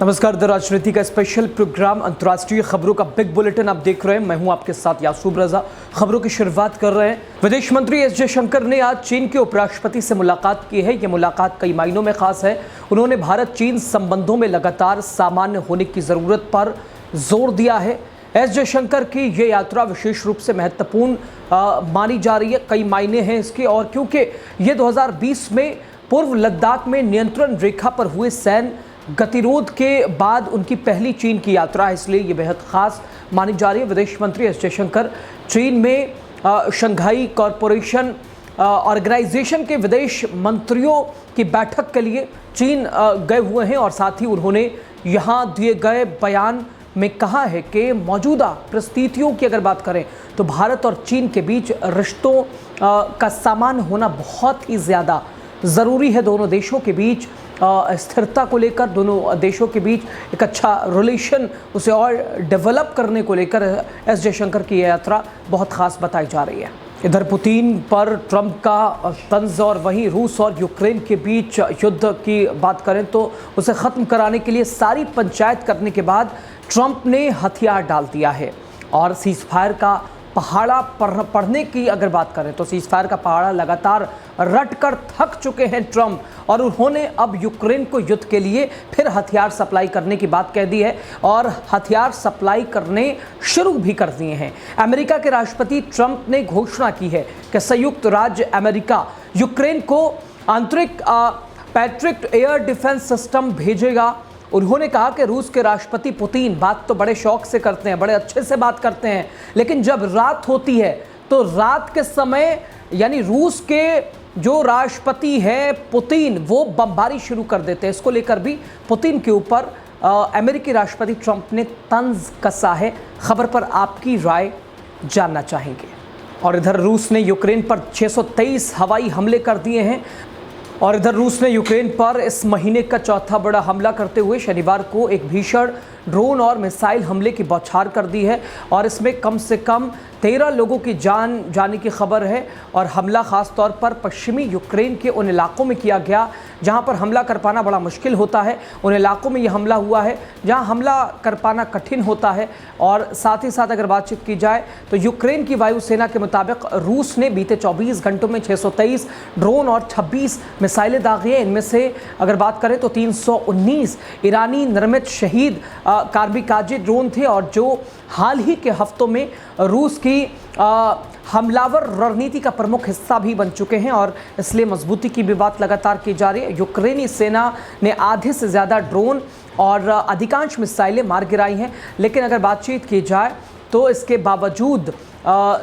नमस्कार। द राजनीति का स्पेशल प्रोग्राम अंतर्राष्ट्रीय खबरों का बिग बुलेटिन आप देख रहे हैं। मैं हूं आपके साथ यासूब रजा। खबरों की शुरुआत कर रहे हैं। विदेश मंत्री एस जयशंकर ने आज चीन के उपराष्ट्रपति से मुलाकात की है। यह मुलाकात कई मायनों में खास है। उन्होंने भारत चीन संबंधों में लगातार सामान्य होने की ज़रूरत पर जोर दिया है। एस जयशंकर की ये यात्रा विशेष रूप से महत्वपूर्ण मानी जा रही है। कई मायने हैं इसके, और क्योंकि ये 2020 में पूर्व लद्दाख में नियंत्रण रेखा पर हुए सैन्य गतिरोध के बाद उनकी पहली चीन की यात्रा है, इसलिए ये बेहद खास मानी जा रही है। विदेश मंत्री एस जयशंकर चीन में शंघाई कॉरपोरेशन ऑर्गेनाइजेशन के विदेश मंत्रियों की बैठक के लिए चीन गए हुए हैं, और साथ ही उन्होंने यहाँ दिए गए बयान में कहा है कि मौजूदा परिस्थितियों की अगर बात करें तो भारत और चीन के बीच रिश्तों का सामान्य होना बहुत ही ज़्यादा ज़रूरी है। दोनों देशों के बीच स्थिरता को लेकर, दोनों देशों के बीच एक अच्छा रिलेशन उसे और डेवलप करने को लेकर एस जयशंकर की यात्रा बहुत ख़ास बताई जा रही है। इधर पुतिन पर ट्रंप का तंज, और वहीं रूस और यूक्रेन के बीच युद्ध की बात करें तो उसे ख़त्म कराने के लिए सारी पंचायत करने के बाद ट्रंप ने हथियार डाल दिया है। और सीज़ फायर का पहाड़ा पढ़ने की अगर बात करें तो सीज़ फायर का पहाड़ा लगातार रट कर थक चुके हैं ट्रंप, और उन्होंने अब यूक्रेन को युद्ध के लिए फिर हथियार सप्लाई करने की बात कह दी है और हथियार सप्लाई करने शुरू भी कर दिए हैं। अमेरिका के राष्ट्रपति ट्रंप ने घोषणा की है कि संयुक्त राज्य अमेरिका यूक्रेन को आंतरिक पैट्रियट एयर डिफेंस सिस्टम भेजेगा। उन्होंने कहा कि रूस के राष्ट्रपति पुतिन बात तो बड़े शौक से करते हैं, बड़े अच्छे से बात करते हैं, लेकिन जब रात होती है तो रात के समय यानी रूस के जो राष्ट्रपति है पुतिन वो बमबारी शुरू कर देते हैं। इसको लेकर भी पुतिन के ऊपर अमेरिकी राष्ट्रपति ट्रंप ने तंज कसा है। खबर पर आपकी राय जानना चाहेंगे। और इधर रूस ने यूक्रेन पर 623 हवाई हमले कर दिए हैं। और इधर रूस ने यूक्रेन पर इस महीने का चौथा बड़ा हमला करते हुए शनिवार को एक भीषण ड्रोन और मिसाइल हमले की बौछार कर दी है, और इसमें कम से कम 13 लोगों की जान जाने की खबर है। और हमला ख़ास तौर पर पश्चिमी यूक्रेन के उन इलाकों में किया गया जहां पर हमला कर पाना बड़ा मुश्किल होता है। उन इलाकों में यह हमला हुआ है जहां हमला कर पाना कठिन होता है। और साथ ही साथ अगर बातचीत की जाए तो यूक्रेन की वायुसेना के मुताबिक रूस ने बीते 24 घंटों में 623 ड्रोन और 26 मिसाइलें दागी हैं। इनमें से अगर बात करें तो 319 ईरानी निर्मित शहीद कार्बिकाजे ड्रोन थे, और जो हाल ही के हफ्तों में रूस की हमलावर रणनीति का प्रमुख हिस्सा भी बन चुके हैं, और इसलिए मजबूती की भी बात लगातार की जा रही है। यूक्रेनी सेना ने आधे से ज़्यादा ड्रोन और अधिकांश मिसाइलें मार गिराई हैं, लेकिन अगर बातचीत की जाए तो इसके बावजूद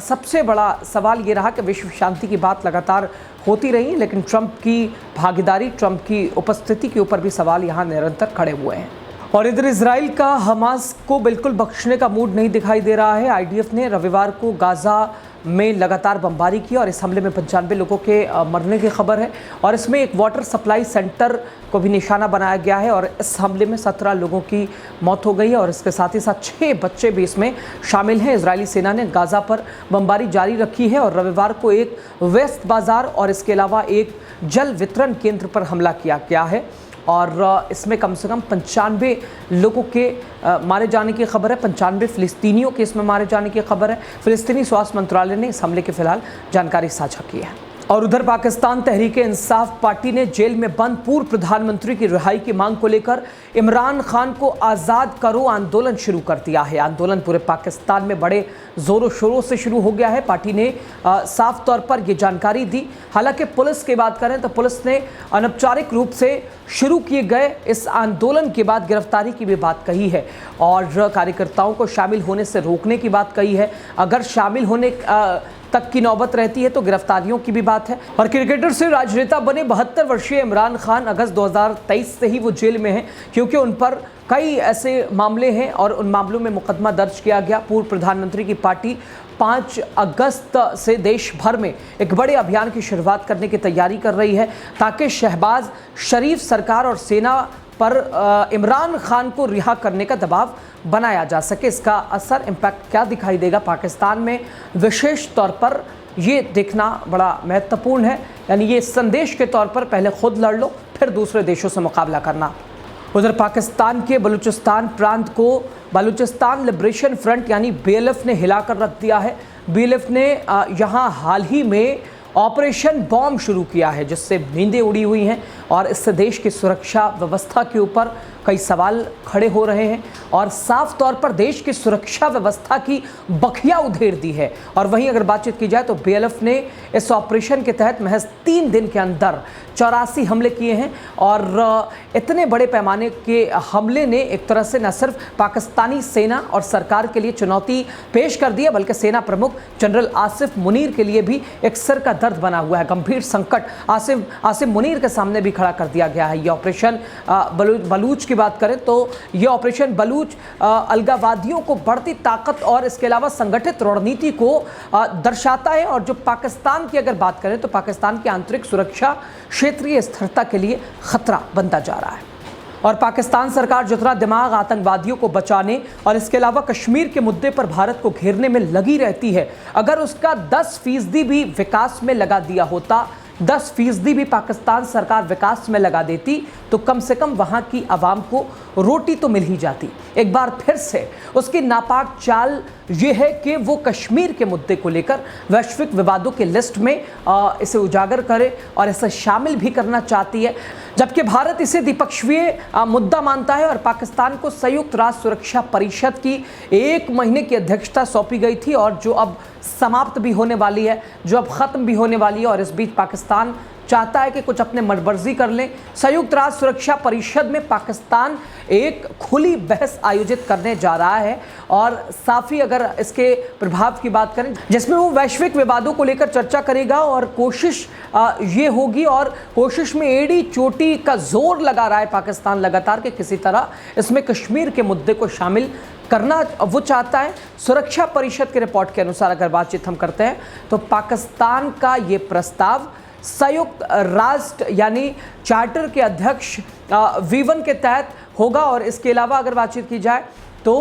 सबसे बड़ा सवाल ये रहा कि विश्व शांति की बात लगातार होती रही, लेकिन ट्रंप की भागीदारी, ट्रंप की उपस्थिति के ऊपर भी सवाल यहाँ निरंतर खड़े हुए हैं। और इधर इजराइल का हमास को बिल्कुल बख्शने का मूड नहीं दिखाई दे रहा है। आईडीएफ ने रविवार को गाज़ा में लगातार बमबारी की, और इस हमले में 95 लोगों के मरने की खबर है, और इसमें एक वाटर सप्लाई सेंटर को भी निशाना बनाया गया है। और इस हमले में 17 लोगों की मौत हो गई है, और इसके साथ ही साथ 6 बच्चे भी इसमें शामिल हैं। इजरायली सेना ने गाज़ा पर बमबारी जारी रखी है, और रविवार को एक वेस्ट बाज़ार और इसके अलावा एक जल वितरण केंद्र पर हमला किया गया है, और इसमें कम से कम 95 लोगों के मारे जाने की खबर है। 95 फ़िलिस्तीनियों के इसमें मारे जाने की खबर है। फ़िलिस्तीनी स्वास्थ्य मंत्रालय ने इस हमले की फ़िलहाल जानकारी साझा की है। और उधर पाकिस्तान तहरीक इंसाफ पार्टी ने जेल में बंद पूर्व प्रधानमंत्री की रिहाई की मांग को लेकर इमरान खान को आज़ाद करो आंदोलन शुरू कर दिया है। आंदोलन पूरे पाकिस्तान में बड़े ज़ोरों शोरों से शुरू हो गया है। पार्टी ने साफ तौर पर यह जानकारी दी। हालांकि पुलिस की बात करें तो पुलिस ने अनौपचारिक रूप से शुरू किए गए इस आंदोलन के बाद गिरफ्तारी की भी बात कही है, और कार्यकर्ताओं को शामिल होने से रोकने की बात कही है। अगर शामिल होने तक की नौबत रहती है तो गिरफ्तारियों की भी बात है। और क्रिकेटर से राजनेता बने 72 वर्षीय इमरान खान अगस्त 2023 से ही वो जेल में हैं, क्योंकि उन पर कई ऐसे मामले हैं और उन मामलों में मुकदमा दर्ज किया गया। पूर्व प्रधानमंत्री की पार्टी 5 अगस्त से देश भर में एक बड़े अभियान की शुरुआत करने की तैयारी कर रही है, ताकि शहबाज शरीफ सरकार और सेना पर इमरान खान को रिहा करने का दबाव बनाया जा सके। इसका असर, इम्पैक्ट क्या दिखाई देगा पाकिस्तान में, विशेष तौर पर ये देखना बड़ा महत्वपूर्ण है। यानी ये संदेश के तौर पर पहले खुद लड़ लो, फिर दूसरे देशों से मुकाबला करना। उधर पाकिस्तान के बलूचिस्तान प्रांत को बलूचिस्तान लिबरेशन फ्रंट यानी बीएलएफ ने हिलाकर रख दिया है। बीएलएफ ने यहां हाल ही में ऑपरेशन बॉम्ब शुरू किया है, जिससे नींदें उड़ी हुई हैं और इससे देश की सुरक्षा व्यवस्था के ऊपर कई सवाल खड़े हो रहे हैं और साफ तौर पर देश की सुरक्षा व्यवस्था की बखिया उधेड़ दी है। और वहीं अगर बातचीत की जाए तो बीएलएफ ने इस ऑपरेशन के तहत महज 3 दिन के अंदर 84 हमले किए हैं और इतने बड़े पैमाने के हमले ने एक तरह से न सिर्फ पाकिस्तानी सेना और सरकार के लिए चुनौती पेश कर दी है, बल्कि सेना प्रमुख जनरल आसिफ मुनीर के लिए भी एक सिर का दर्द बना हुआ है। गंभीर संकट आसिफ मुनीर के सामने भी खड़ा कर दिया गया है। ये ऑपरेशन बलूच की बात करें तो ये ऑपरेशन बलूच अलगावादियों को बढ़ती ताकत और इसके अलावा संगठित रणनीति को दर्शाता है और जो पाकिस्तान की अगर बात करें तो पाकिस्तान की आंतरिक सुरक्षा क्षेत्रीय स्थिरता के लिए खतरा बनता जा रहा है। और पाकिस्तान सरकार जितना दिमाग आतंकवादियों को बचाने और इसके अलावा कश्मीर के मुद्दे पर भारत को घेरने में लगी रहती है, अगर उसका 10% भी विकास में लगा दिया होता, 10% भी पाकिस्तान सरकार विकास में लगा देती तो कम से कम वहाँ की आवाम को रोटी तो मिल ही जाती। एक बार फिर से उसकी नापाक चाल ये है कि वो कश्मीर के मुद्दे को लेकर वैश्विक विवादों के लिस्ट में इसे उजागर करे और इसे शामिल भी करना चाहती है, जबकि भारत इसे द्विपक्षीय मुद्दा मानता है और पाकिस्तान को संयुक्त राष्ट्र सुरक्षा परिषद की 1 महीने की अध्यक्षता सौंपी गई थी और जो अब समाप्त भी होने वाली है, जो अब ख़त्म भी होने वाली है। और इस बीच पाकिस्तान चाहता है कि कुछ अपने मनमर्जी कर लें। संयुक्त राष्ट्र सुरक्षा परिषद में पाकिस्तान एक खुली बहस आयोजित करने जा रहा है और साफ़ी अगर इसके प्रभाव की बात करें जिसमें वो वैश्विक विवादों को लेकर चर्चा करेगा और कोशिश ये होगी और कोशिश में एड़ी चोटी का जोर लगा रहा है पाकिस्तान लगातार कि किसी तरह इसमें कश्मीर के मुद्दे को शामिल करना वो चाहता है। सुरक्षा परिषद के रिपोर्ट के अनुसार अगर बातचीत हम करते हैं तो पाकिस्तान का ये प्रस्ताव संयुक्त राष्ट्र यानी चार्टर के अध्यक्ष V1 के तहत होगा और इसके अलावा अगर बातचीत की जाए तो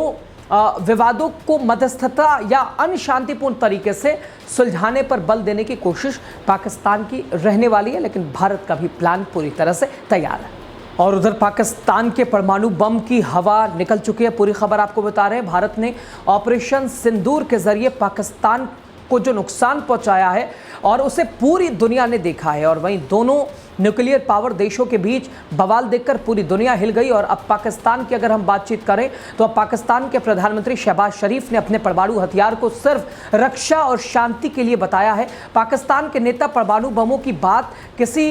विवादों को मध्यस्थता या अनशांतिपूर्ण तरीके से सुलझाने पर बल देने की कोशिश पाकिस्तान की रहने वाली है, लेकिन भारत का भी प्लान पूरी तरह से तैयार है। और उधर पाकिस्तान के परमाणु बम की हवा निकल चुकी है। पूरी खबर आपको बता रहे हैं। भारत ने ऑपरेशन सिंदूर के जरिए पाकिस्तान को जो नुकसान पहुंचाया है और उसे पूरी दुनिया ने देखा है और वहीं दोनों न्यूक्लियर पावर देशों के बीच बवाल देखकर पूरी दुनिया हिल गई। और अब पाकिस्तान की अगर हम बातचीत करें तो अब पाकिस्तान के प्रधानमंत्री शहबाज शरीफ ने अपने परमाणु हथियार को सिर्फ रक्षा और शांति के लिए बताया है। पाकिस्तान के नेता परमाणु बमों की बात किसी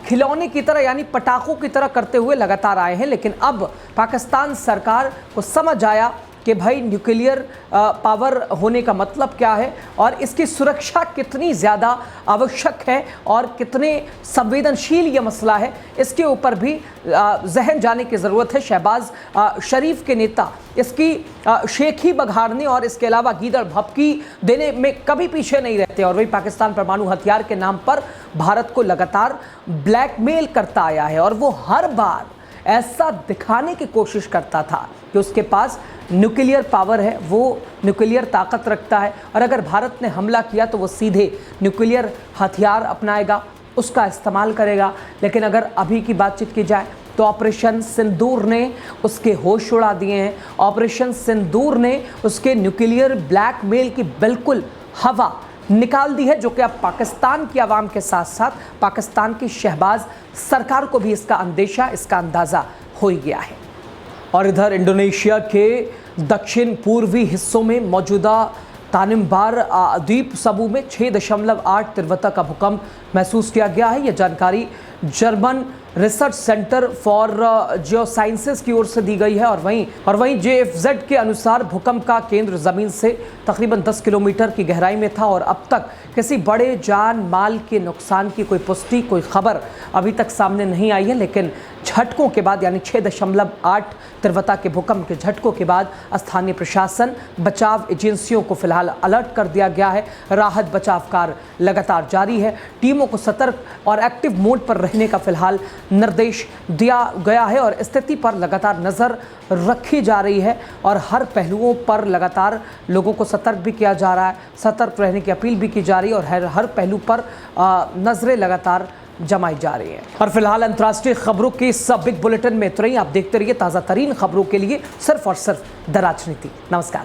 खिलौने की तरह यानी पटाखों की तरह करते हुए लगातार आए हैं, लेकिन अब पाकिस्तान सरकार को समझ आया कि भाई न्यूक्लियर पावर होने का मतलब क्या है और इसकी सुरक्षा कितनी ज़्यादा आवश्यक है और कितने संवेदनशील ये मसला है, इसके ऊपर भी जहन जाने की ज़रूरत है। शहबाज शरीफ के नेता इसकी शेखी बघाड़ने और इसके अलावा गीदड़ भपकी देने में कभी पीछे नहीं रहते और वही पाकिस्तान परमाणु हथियार के नाम पर भारत को लगातार ब्लैकमेल करता आया है और वो हर बार ऐसा दिखाने की कोशिश करता था कि उसके पास न्यूक्लियर पावर है, वो न्यूक्लियर ताकत रखता है और अगर भारत ने हमला किया तो वो सीधे न्यूक्लियर हथियार अपनाएगा, उसका इस्तेमाल करेगा। लेकिन अगर अभी की बातचीत की जाए तो ऑपरेशन सिंदूर ने उसके होश उड़ा दिए हैं। ऑपरेशन सिंदूर ने उसके न्यूक्लियर ब्लैकमेल की बिल्कुल हवा निकाल दी है, जो कि अब पाकिस्तान की आवाम के साथ साथ पाकिस्तान की शहबाज सरकार को भी इसका अंदेशा, इसका अंदाज़ा हो ही गया है। और इधर इंडोनेशिया के दक्षिण पूर्वी हिस्सों में मौजूदा तानिम्बार द्वीप समूह में 6.8 तीव्रता का भूकंप महसूस किया गया है। यह जानकारी जर्मन रिसर्च सेंटर फॉर जियोसाइंसेस की ओर से दी गई है और वहीं JFZ के अनुसार भूकंप का केंद्र ज़मीन से तकरीबन 10 किलोमीटर की गहराई में था और अब तक किसी बड़े जान माल के नुकसान की कोई पुष्टि, कोई खबर अभी तक सामने नहीं आई है। लेकिन झटकों के बाद यानी 6.8 तीव्रता के भूकंप के झटकों के बाद स्थानीय प्रशासन, बचाव एजेंसियों को फिलहाल अलर्ट कर दिया गया है। राहत बचाव कार्य लगातार जारी है। टीमों को सतर्क और एक्टिव मोड पर रहने का फिलहाल निर्देश दिया गया है और स्थिति पर लगातार नज़र रखी जा रही है और हर पहलुओं पर लगातार लोगों को सतर्क भी किया जा रहा है, सतर्क रहने की अपील भी की जा रही है और हर पहलू पर नज़रें लगातार जमाई जा रही हैं। और फिलहाल अंतर्राष्ट्रीय खबरों के इस बिग बुलेटिन में इतना ही। आप देखते रहिए ताज़ा तरीन खबरों के लिए सिर्फ और सिर्फ द राजनीति। नमस्कार।